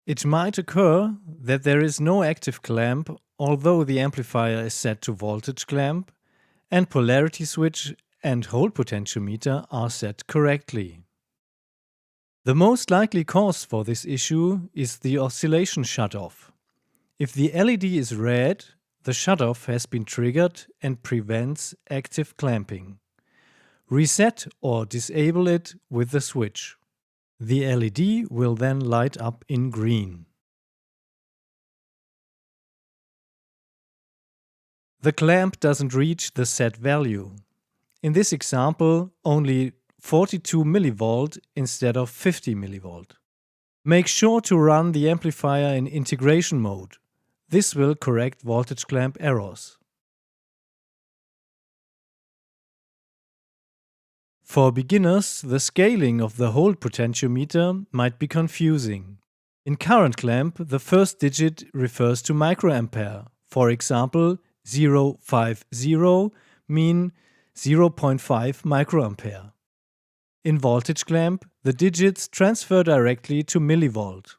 It might occur that there is no active clamp, although the amplifier is set to voltage clamp, and polarity switch and hold potentiometer are set correctly. The most likely cause for this issue is the oscillation shutoff. If the LED is red, the shutoff has been triggered and prevents active clamping. Reset or disable it with the switch. The LED will then light up in green. The clamp doesn't reach the set value. In this example, only 42 mV instead of 50 mV. Make sure to run the amplifier in integration mode. This will correct voltage clamp errors. For beginners, the scaling of the hold potentiometer might be confusing. In current clamp, the first digit refers to microampere. For example, 050 mean 0.5 microampere. In voltage clamp, the digits transfer directly to millivolt.